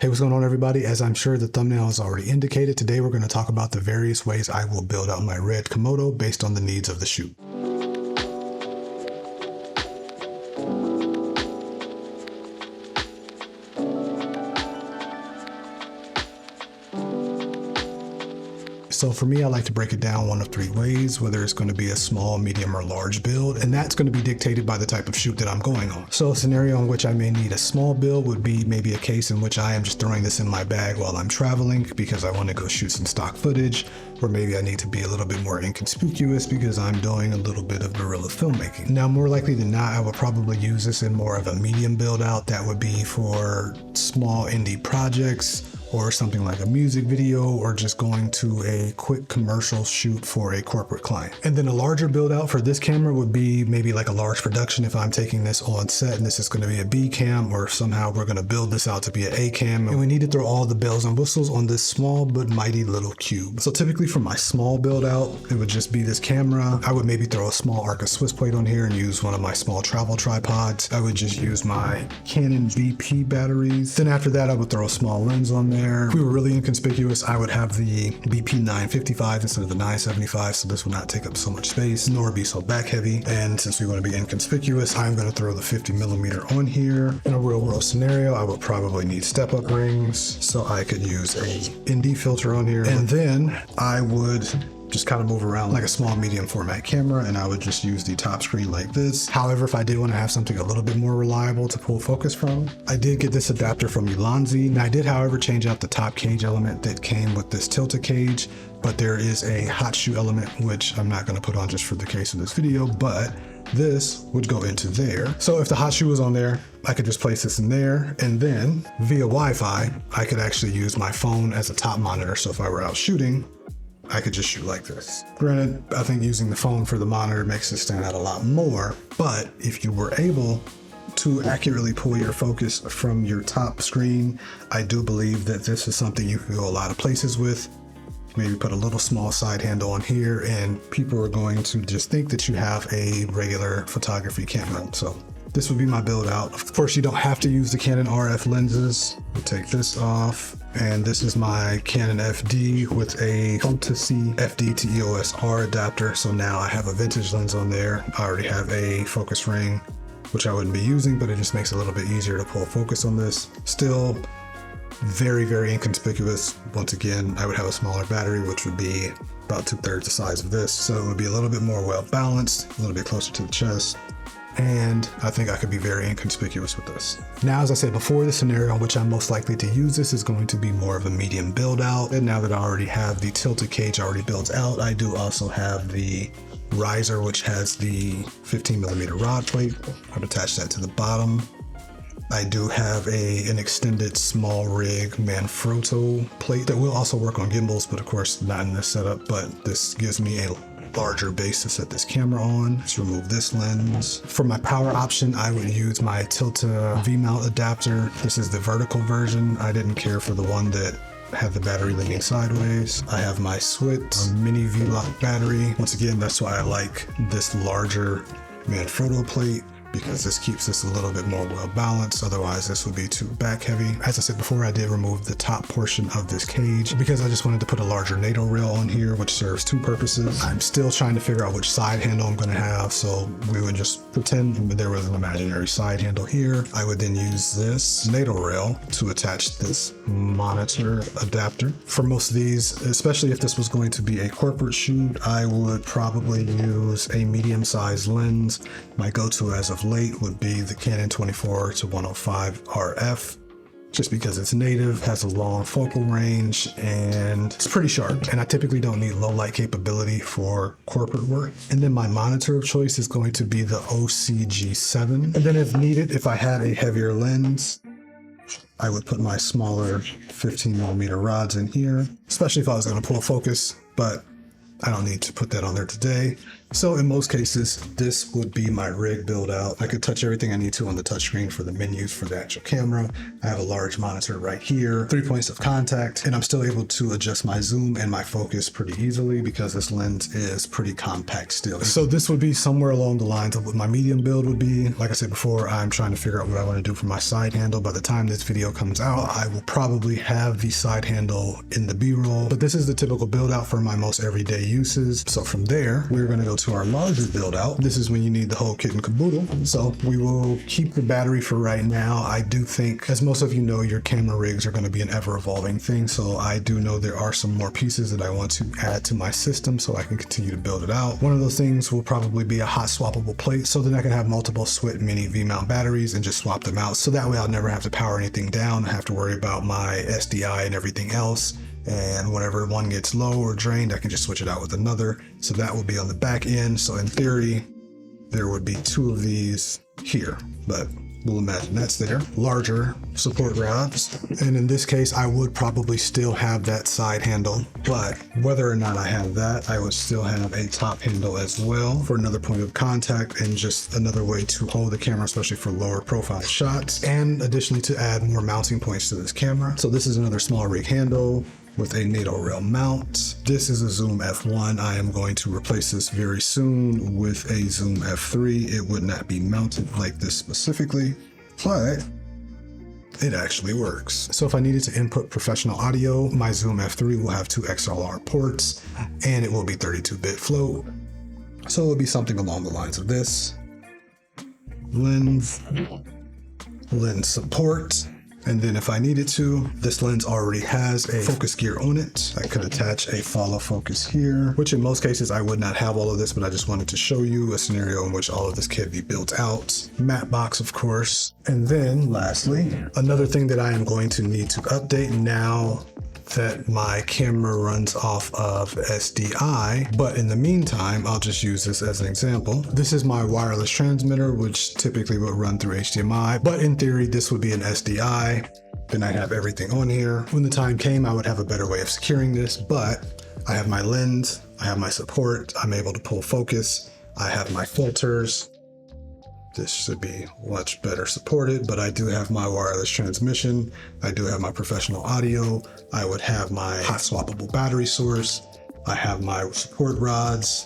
Hey, what's going on, everybody? As I'm sure the thumbnail has already indicated, today we're going to talk about the various ways I will build out my RED Komodo based on the needs of the shoot. So for me, I like to break it down one of three ways, whether it's going to be a small, medium, or large build, and that's going to be dictated by the type of shoot that I'm going on. So a scenario in which I may need a small build would be maybe a case in which I am just throwing this in my bag while I'm traveling because I want to go shoot some stock footage, or maybe I need to be a little bit more inconspicuous because I'm doing a little bit of guerrilla filmmaking. Now, more likely than not, I would probably use this in more of a medium build out. That would be for small indie projects, or something like a music video, or just going to a quick commercial shoot for a corporate client. And then a larger build out for this camera would be maybe like a large production if I'm taking this on set and this is gonna be a B cam, or somehow we're gonna build this out to be an A cam, and we need to throw all the bells and whistles on this small but mighty little cube. So typically for my small build out, it would just be this camera. I would maybe throw a small Arca Swiss plate on here and use one of my small travel tripods. I would just use my Canon VP batteries. Then after that, I would throw a small lens on there. If we were really inconspicuous, I would have the BP 955 instead of the 975, so this will not take up so much space, nor be so back heavy. And since we want to be inconspicuous, I'm going to throw the 50mm on here. In a real world scenario, I would probably need step-up rings, so I could use a ND filter on here. And then I would just kind of move around like a small medium format camera, and I would just use the top screen like this. However, if I did want to have something a little bit more reliable to pull focus from, I did get this adapter from Ulanzi. Now I did, however, change out the top cage element that came with this tilted cage, but there is a hot shoe element, which I'm not going to put on just for the case of this video, but this would go into there. So if the hot shoe was on there, I could just place this in there, and then via Wi-Fi, I could actually use my phone as a top monitor. So if I were out shooting, I could just shoot like this. Granted, I think using the phone for the monitor makes it stand out a lot more, but if you were able to accurately pull your focus from your top screen, I do believe that this is something you can go a lot of places with. Maybe put a little small side handle on here, and people are going to just think that you have a regular photography camera. So this would be my build out. Of course, you don't have to use the Canon RF lenses. We'll take this off. And this is my Canon FD with a Fantasy FD to EOS R adapter. So now I have a vintage lens on there. I already have a focus ring, which I wouldn't be using, but it just makes it a little bit easier to pull focus on this. Still very, very inconspicuous. Once again, I would have a smaller battery, which would be about 2/3 the size of this. So it would be a little bit more well balanced, a little bit closer to the chest. And I think I could be very inconspicuous with this. Now, as I said before, the scenario in which I'm most likely to use this is going to be more of a medium build out. And now that I already have the tilted cage already built out, I do also have the riser, which has the 15mm rod plate. I've attached that to the bottom. I do have an extended small rig Manfrotto plate that will also work on gimbals, but of course not in this setup, but this gives me a larger base to set this camera on. Let's remove this lens. For my power option, I would use my Tilta V-mount adapter. This is the vertical version. I didn't care for the one that had the battery leaning sideways. I have my Swit mini V-lock battery. Once again, that's why I like this larger Manfrotto plate, because this keeps this a little bit more well balanced. Otherwise, this would be too back heavy. As I said before, I did remove the top portion of this cage because I just wanted to put a larger NATO rail on here, which serves two purposes. I'm still trying to figure out which side handle I'm gonna have, so we would just pretend there was an imaginary side handle here. I would then use this NATO rail to attach this monitor adapter. For most of these, especially if this was going to be a corporate shoot, I would probably use a medium-sized lens. My go-to as of late would be the Canon 24-105 RF, just because it's native, has a long focal range, and it's pretty sharp. And I typically don't need low light capability for corporate work. And then my monitor of choice is going to be the OCG7. And then if needed, if I had a heavier lens, I would put my smaller 15mm rods in here, especially if I was going to pull focus, but I don't need to put that on there today. So in most cases, this would be my rig build out. I could touch everything I need to on the touchscreen for the menus for the actual camera. I have a large monitor right here, 3 points of contact, and I'm still able to adjust my zoom and my focus pretty easily because this lens is pretty compact still. So this would be somewhere along the lines of what my medium build would be. Like I said before, I'm trying to figure out what I want to do for my side handle. By the time this video comes out, I will probably have the side handle in the B-roll, but this is the typical build out for my most everyday uses. So from there, we're going to go to our larger build out. This is when you need the whole kit and caboodle. So we will keep the battery for right now. I do think, as most of you know, your camera rigs are going to be an ever evolving thing. So I do know there are some more pieces that I want to add to my system so I can continue to build it out. One of those things will probably be a hot swappable plate so that I can have multiple Swit mini V-mount batteries and just swap them out. So that way I'll never have to power anything down. I have to worry about my SDI and everything else. And whenever one gets low or drained, I can just switch it out with another. So that will be on the back end. So in theory, there would be 2 of these here, but we'll imagine that's there. Larger support rods. And in this case, I would probably still have that side handle, but whether or not I have that, I would still have a top handle as well for another point of contact and just another way to hold the camera, especially for lower profile shots, and additionally to add more mounting points to this camera. So this is another small rig handle with a NATO rail mount. This is a Zoom F1. I am going to replace this very soon with a Zoom F3. It would not be mounted like this specifically, but it actually works. So if I needed to input professional audio, my Zoom F3 will have 2 XLR ports and it will be 32-bit float. So it'll be something along the lines of this. Lens support. And then if I needed to, this lens already has a focus gear on it. I could attach a follow focus here, which in most cases I would not have all of this, but I just wanted to show you a scenario in which all of this can be built out. Matte box, of course. And then lastly, another thing that I am going to need to update now that my camera runs off of SDI, but in the meantime, I'll just use this as an example. This is my wireless transmitter, which typically would run through HDMI, but in theory, this would be an SDI. Then I have everything on here. When the time came, I would have a better way of securing this, but I have my lens, I have my support, I'm able to pull focus, I have my filters. This should be much better supported, but I do have my wireless transmission. I do have my professional audio. I would have my hot swappable battery source. I have my support rods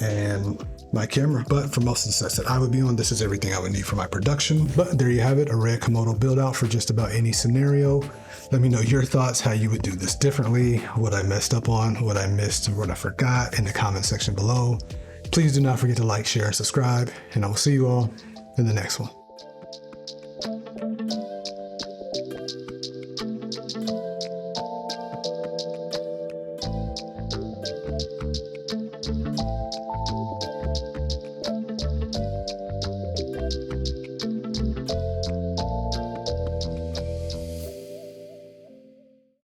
and my camera. But for most of the sets that I would be on, this is everything I would need for my production. But there you have it, a RED Komodo build out for just about any scenario. Let me know your thoughts, how you would do this differently, what I messed up on, what I missed, or what I forgot in the comment section below. Please do not forget to like, share, and subscribe, and I will see you all in the next one.